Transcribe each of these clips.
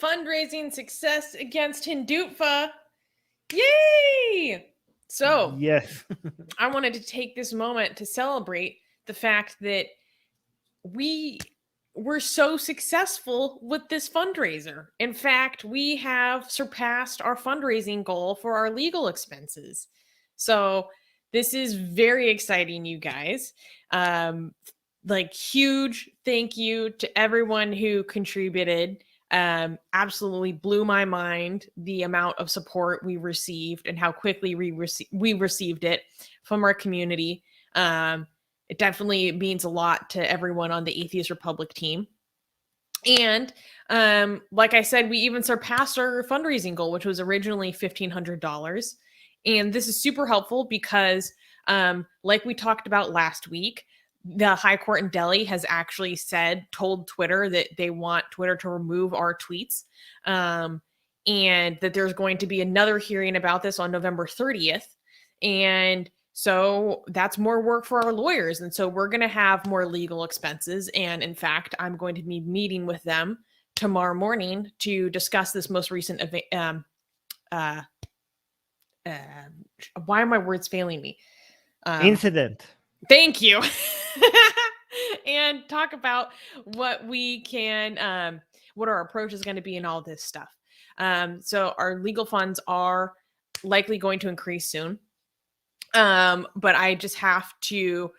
fundraising success against Hindutva. Yay! So, yes, I wanted to take this moment to celebrate the fact that we were so successful with this fundraiser. In fact, we have surpassed our fundraising goal for our legal expenses. So, this is very exciting, you guys. Huge thank you to everyone who contributed. Absolutely blew my mind the amount of support we received and how quickly we received it from our community. It definitely means a lot to everyone on the Atheist Republic team. And like I said, we even surpassed our fundraising goal, which was originally $1,500. And this is super helpful because, like we talked about last week, the High Court in Delhi has actually told Twitter that they want Twitter to remove our tweets, and that there's going to be another hearing about this on November 30th. And so that's more work for our lawyers. And so we're going to have more legal expenses. And in fact, I'm going to be meeting with them tomorrow morning to discuss this most recent event. Why are my words failing me? incident. Thank you. And talk about what we can, what our approach is going to be and all this stuff. So our legal funds are likely going to increase soon. But I just have to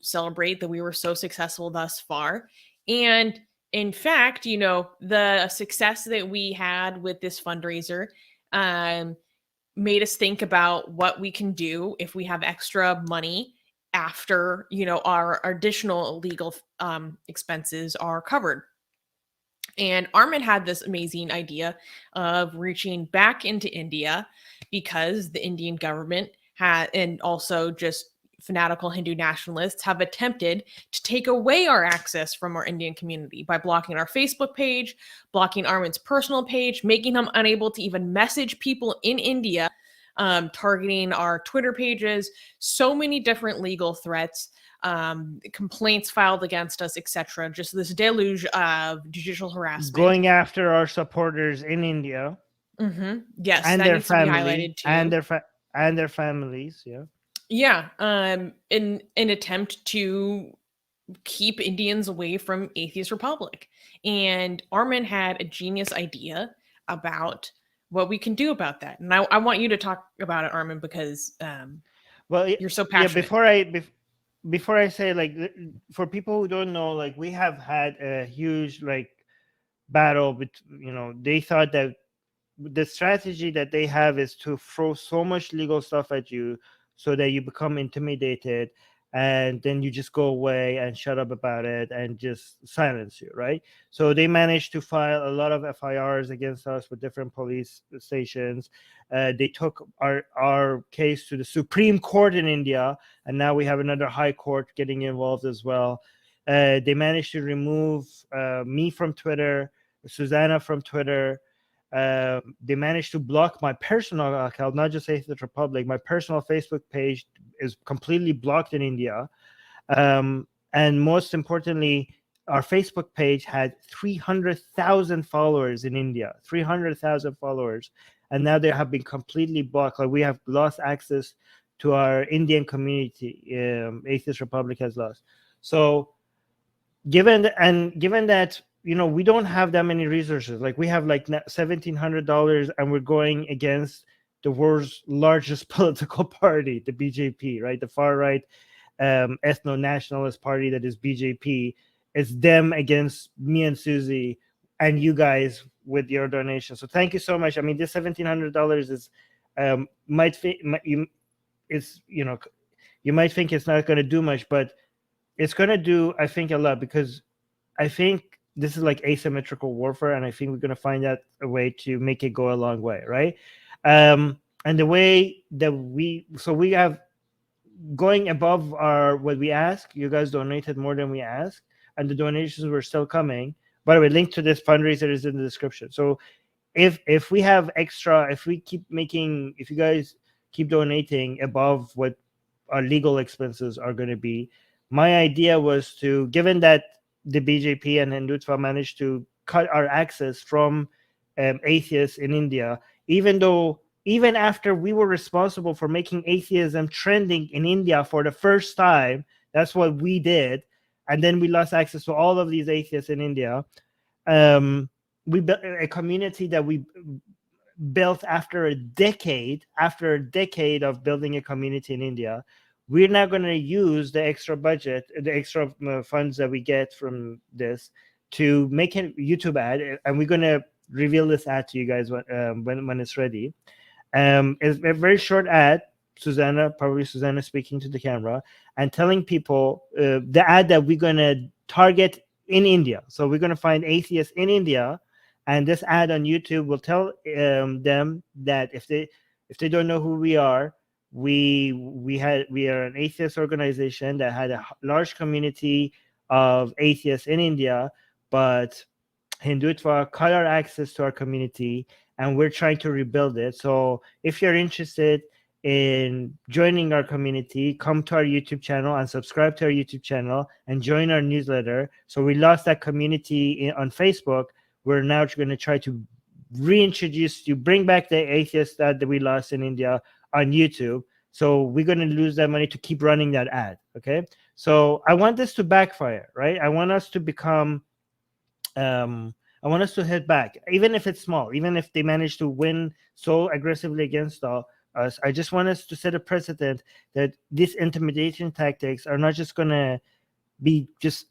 celebrate that we were so successful thus far. And in fact, the success that we had with this fundraiser made us think about what we can do if we have extra money after, our additional legal expenses are covered. And Armin had this amazing idea of reaching back into India because the Indian government and also just fanatical Hindu nationalists have attempted to take away our access from our Indian community by blocking our Facebook page, blocking Armin's personal page, making him unable to even message people in India, targeting our Twitter pages, so many different legal threats, complaints filed against us, etc. Just this deluge of judicial harassment. Going after our supporters in India. Mm-hmm. Yes, and that their needs to be family, highlighted too. and their families. Yeah. In an attempt to keep Indians away from Atheist Republic. And Armin had a genius idea about what we can do about that. And I want you to talk about it, Armin, because you're so passionate. Before I say, for people who don't know, we have had a huge battle with, they thought that the strategy that they have is to throw so much legal stuff at you so that you become intimidated, and then you just go away and shut up about it and just silence you, right? So they managed to file a lot of FIRs against us with different police stations. They took our case to the Supreme Court in India, and now we have another high court getting involved as well. They managed to remove me from Twitter, Susanna from Twitter. They managed to block my personal account, not just Atheist Republic. My personal Facebook page is completely blocked in India. And most importantly, our Facebook page had 300,000 followers in India, 300,000 followers. And now they have been completely blocked. We have lost access to our Indian community. Atheist Republic has lost. So given that, we don't have that many resources. We have $1,700, and we're going against the world's largest political party, the BJP, right? The far right ethno-nationalist party that is BJP. It's them against me and Susie and you guys with your donation. So thank you so much. I mean, this $1,700 is you might think it's not going to do much, but it's going to do, I think, a lot, because I think this is asymmetrical warfare, and I think we're going to find out a way to make it go a long way, right? And the way that we have going above what we ask. You guys donated more than we asked, and the donations were still coming. By the way, link to this fundraiser is in the description. So if we have extra, if you guys keep donating above what our legal expenses are going to be, my idea was to, given that the BJP and Hindutva managed to cut our access from atheists in India, even after we were responsible for making atheism trending in India for the first time. That's what we did. And then we lost access to all of these atheists in India. We built a community that we built after a decade of building a community in India. We're now going to use the extra budget, the extra funds that we get from this to make a YouTube ad, and we're going to reveal this ad to you guys when it's ready. It's a very short ad. Susanna speaking to the camera and telling people the ad that we're going to target in India. So we're going to find atheists in India, and this ad on YouTube will tell them that if they don't know who we are, we are an atheist organization that had a large community of atheists in India, but Hindutva cut our access to our community, and we're trying to rebuild it. So if you're interested in joining our community, come to our YouTube channel and subscribe to our YouTube channel and join our newsletter. So we lost that community on Facebook. We're now going to try to reintroduce, to bring back the atheists that we lost in India on YouTube. So we're going to lose that money to keep running that ad. Okay. So I want this to backfire, right? I want us to become, I want us to hit back, even if it's small, even if they manage to win so aggressively against us. I just want us to set a precedent that these intimidation tactics are not just going to be just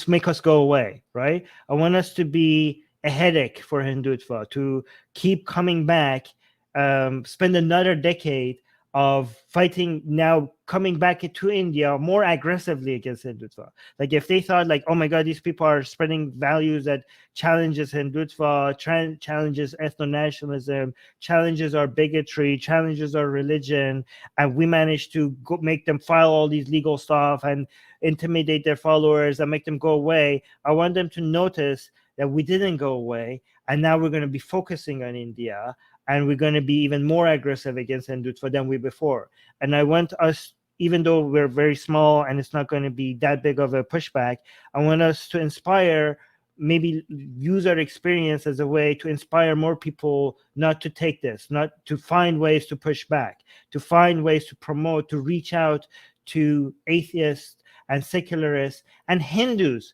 make us go away, right? I want us to be a headache for Hindutva, to keep coming back, spend another decade of fighting, now coming back to India more aggressively against Hindutva. Like if they thought like, oh my God, these people are spreading values that challenges Hindutva, challenges ethno-nationalism, challenges our bigotry, challenges our religion, and we managed to make them file all these legal stuff and intimidate their followers and make them go away. I want them to notice that we didn't go away, and now we're going to be focusing on India, and we're going to be even more aggressive against Hindutva than we before. And I want us, even though we're very small and it's not going to be that big of a pushback, I want us to inspire, maybe use our experience as a way to inspire more people not to take this, not to find ways to push back, to find ways to promote, to reach out to atheists and secularists and Hindus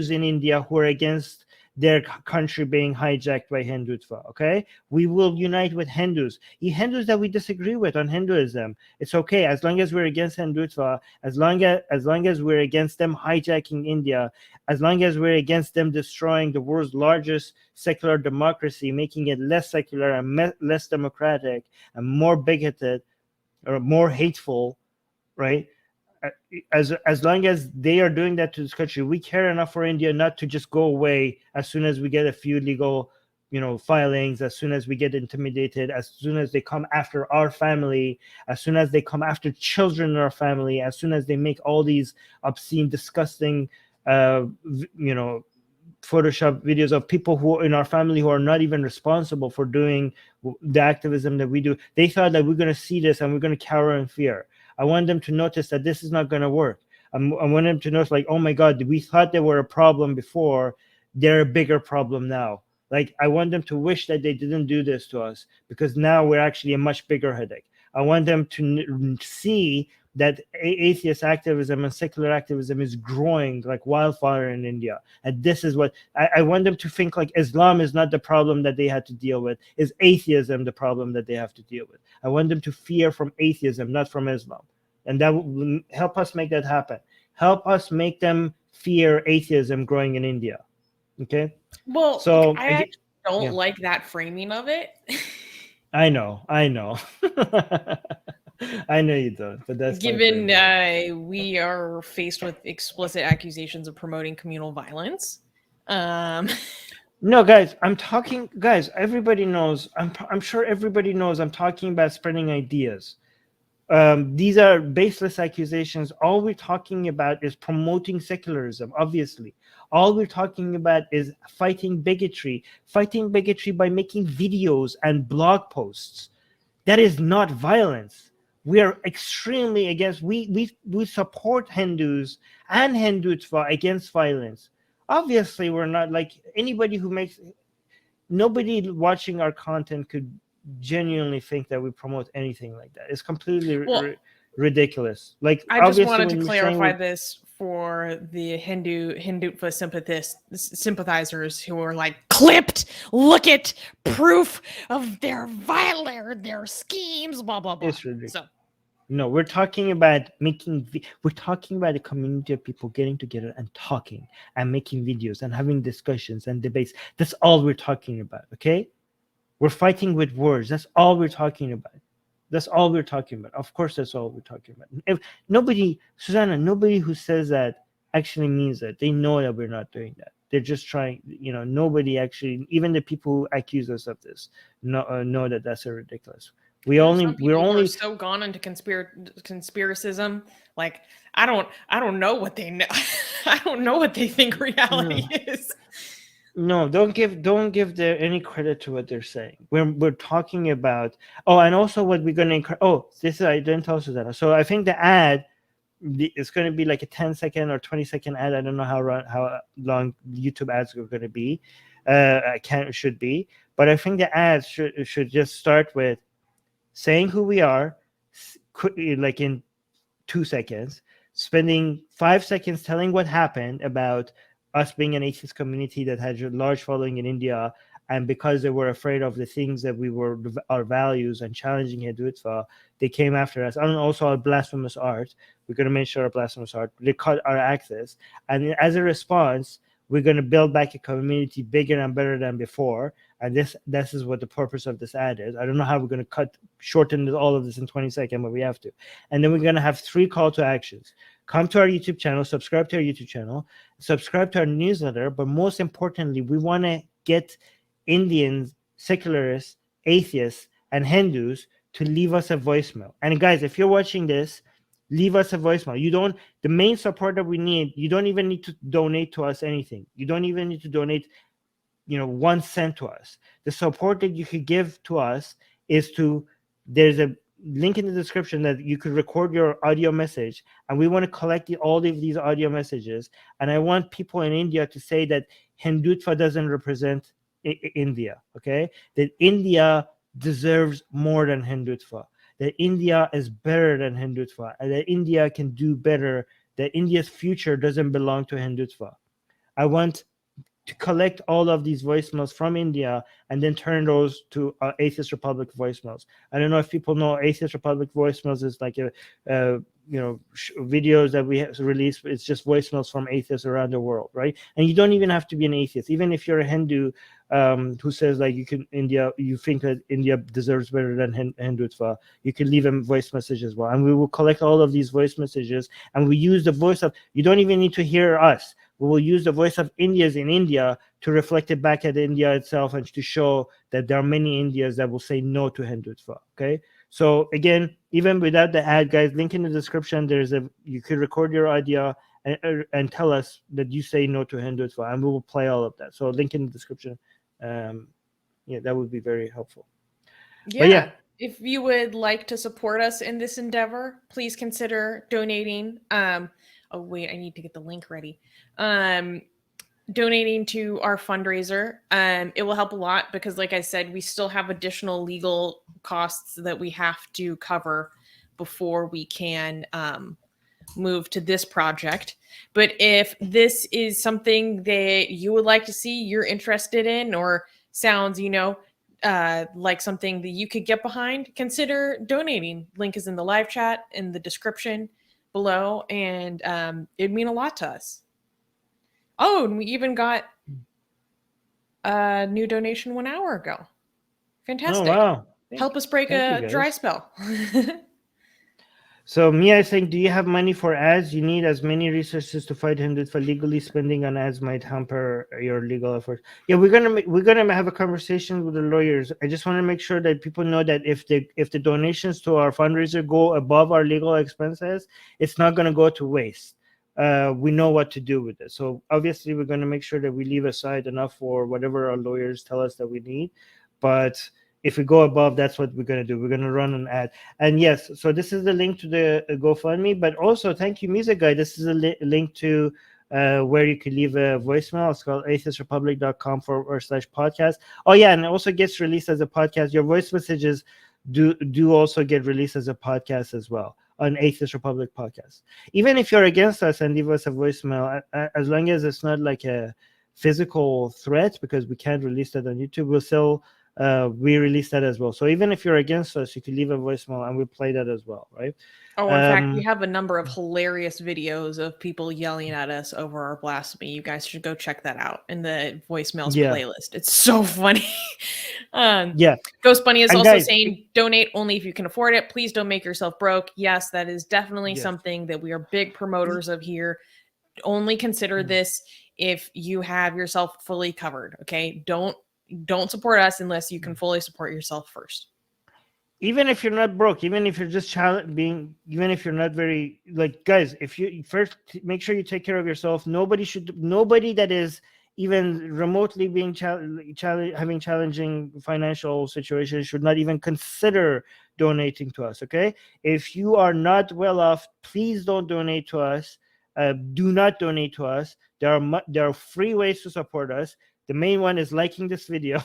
in India who are against their country being hijacked by Hindutva. Okay, we will unite with Hindus that we disagree with on Hinduism. It's okay, as long as we're against Hindutva, as long as we're against them hijacking India, as long as we're against them destroying the world's largest secular democracy, making it less secular and less democratic and more bigoted or more hateful, right? As long as they are doing that to this country, we care enough for India not to just go away as soon as we get a few legal, filings, as soon as we get intimidated, as soon as they come after our family, as soon as they come after children in our family, as soon as they make all these obscene, disgusting, Photoshop videos of people who in our family who are not even responsible for doing the activism that we do. They thought that we're going to see this and we're going to cower in fear. I want them to notice that this is not going to work. I want them to notice, like, oh my God, we thought they were a problem before. They're a bigger problem now. Like, I want them to wish that they didn't do this to us, because now we're actually a much bigger headache. I want them to see that atheist activism and secular activism is growing like wildfire in India. And this is what I want them to think, like, Islam is not the problem that they had to deal with. Is atheism the problem that they have to deal with? I want them to fear from atheism, not from Islam. And that will help us make that happen. Help us make them fear atheism growing in India. Okay? Well, so I actually don't like that framing of it. I know. I know you don't, but that's given we are faced with explicit accusations of promoting communal violence. No, guys, everybody knows. I'm sure everybody knows I'm talking about spreading ideas. These are baseless accusations. All we're talking about is promoting secularism, obviously. All we're talking about is fighting bigotry by making videos and blog posts. That is not violence. We are extremely against, we support Hindus and Hindutva against violence. obviously we're not like anybody who makes. Nobody watching our content could genuinely think that we promote anything like that. It's completely Well, ridiculous. Like I just obviously wanted to when you're saying clarify this for the Hindutva sympathizers who are like, clipped, look at proof of their their schemes, blah blah blah. it's ridiculous. So No, we're talking about we're talking about a community of people getting together and talking and making videos and having discussions and debates. That's all we're talking about, okay? We're fighting with words. That's all we're talking about. That's all we're talking about. Of course, that's all we're talking about. If nobody, Susanna, nobody who says that actually means that. They know that we're not doing that. They're just trying, nobody actually, even the people who accuse us of this, know that that's a ridiculous. We're only so gone into conspiracism. Like I don't know what they know. I don't know what they think reality is. No, don't give them any credit to what they're saying. We're talking about and also what we're going to this is I didn't tell you that. So I think the ad it's going to be like a 10-second or 20-second ad. I don't know how long YouTube ads are going to be. Should be, but I think the ads should just start with saying who we are, like in 2 seconds, spending 5 seconds telling what happened about us being an atheist community that had a large following in India, and because they were afraid of the things that we were our values and challenging Hindutva, they came after us. And also our blasphemous art. We're going to mention our blasphemous art. They cut our access, and as a response, we're going to build back a community bigger and better than before. And this is what the purpose of this ad is. I don't know how we're going to shorten all of this in 20 seconds, but we have to. And then we're going to have 3 call to actions. Come to our YouTube channel, subscribe to our YouTube channel, subscribe to our newsletter. But most importantly, we want to get Indians, secularists, atheists, and Hindus to leave us a voicemail. And guys, if you're watching this, leave us a voicemail. The main support that we need, you don't even need to donate to us anything. You don't even need to donate 1 cent to us. The support that you could give to us is there's a link in the description that you could record your audio message, and we want to collect all of these audio messages. And I want people in India to say that Hindutva doesn't represent India, okay? That India deserves more than Hindutva, that India is better than Hindutva, and that India can do better, that India's future doesn't belong to Hindutva. I want to collect all of these voicemails from India and then turn those to Atheist Republic voicemails. I don't know if people know Atheist Republic voicemails is like videos that we have released. It's just voicemails from atheists around the world, right? And you don't even have to be an atheist. Even if you're a Hindu who says like you think that India deserves better than Hindutva, you can leave a voice message as well. And we will collect all of these voice messages, and we use the voice of, you don't even need to hear us. We will use the voice of Indians in India to reflect it back at India itself and to show that there are many Indians that will say no to Hindutva. Okay. So again, even without the ad, guys, link in the description. You could record your audio and tell us that you say no to Hindutva, and we will play all of that. So link in the description. That would be very helpful. Yeah. If you would like to support us in this endeavor, please consider donating. Oh wait, I need to get the link ready. Donating to our fundraiser. It will help a lot because, like I said, we still have additional legal costs that we have to cover before we can move to this project. But if this is something that you would like to see, you're interested in, or sounds, like something that you could get behind, consider donating. Link is in the live chat in the description below, and it'd mean a lot to us. Oh, and we even got a new donation 1 hour ago. Fantastic. Oh, wow. Help us break a dry spell. So Mia is saying, do you have money for ads? You need as many resources to fight Hindutva. Legally spending on ads might hamper your legal efforts. Yeah, we're gonna have a conversation with the lawyers. I just want to make sure that people know that if the donations to our fundraiser go above our legal expenses, it's not gonna go to waste. We know what to do with it. So obviously we're going to make sure that we leave aside enough for whatever our lawyers tell us that we need. But if we go above, that's what we're going to do. We're going to run an ad. And yes, so this is the link to the GoFundMe. But also, thank you, Music Guy. This is a link to where you could leave a voicemail. It's called atheistrepublic.com/podcast. Oh yeah, and it also gets released as a podcast. Your voice messages do also get released as a podcast as well on Atheist Republic podcast. Even if you're against us and leave us a voicemail, as long as it's not like a physical threat, because we can't release that on YouTube, we'll still we release that as well. So even if you're against us, you can leave a voicemail and we'll play that as well, right? Oh, in fact, we have a number of hilarious videos of people yelling at us over our blasphemy. You guys should go check that out in the voicemails playlist. It's so funny. Ghost Bunny is also saying, donate only if you can afford it. Please don't make yourself broke. Yes, that is definitely something that we are big promoters of here. Only consider this if you have yourself fully covered. Okay, don't support us unless you can fully support yourself first. Even if you're not broke, even if you're just even if you're not very, like, guys, if you first make sure you take care of yourself. Nobody that is even remotely being having challenging financial situations should not even consider donating to us. Okay, if you are not well off, please don't donate to us. Do not donate to us. There are free ways to support us. The main one is liking this video.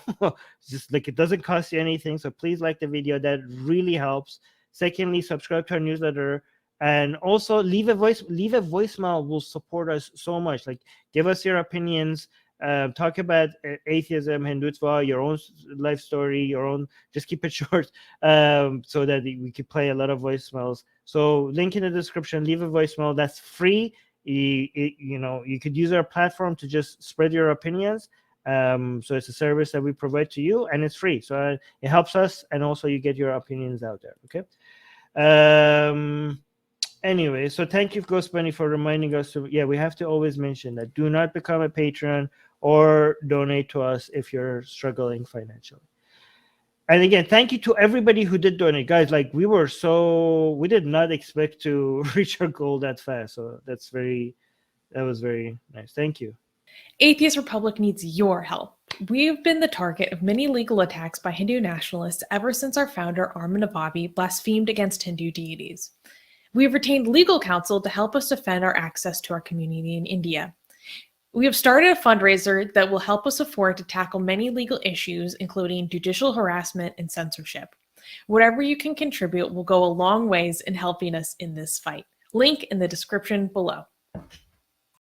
Just like, it doesn't cost you anything, so please like the video. That really helps. Secondly, subscribe to our newsletter, and also leave a voicemail will support us so much. Like, give us your opinions, talk about atheism, Hindutva, your own life story, your own. Just keep it short, so that we could play a lot of voicemails. So link in the description. Leave a voicemail. That's free. You could use our platform to just spread your opinions. So it's a service that we provide to you, and it's free. So it helps us, and also you get your opinions out there. Okay. Anyway, so thank you, Ghost Bunny, for reminding us to. Yeah, we have to always mention that. Do not become a patron or donate to us if you're struggling financially. And again, thank you to everybody who did donate, guys. Like, we did not expect to reach our goal that fast. So that was very nice. Thank you. Atheist Republic needs your help. We've been the target of many legal attacks by Hindu nationalists ever since our founder, Armin Navabi, blasphemed against Hindu deities. We have retained legal counsel to help us defend our access to our community in India. We have started a fundraiser that will help us afford to tackle many legal issues, including judicial harassment and censorship. Whatever you can contribute will go a long ways in helping us in this fight. Link in the description below.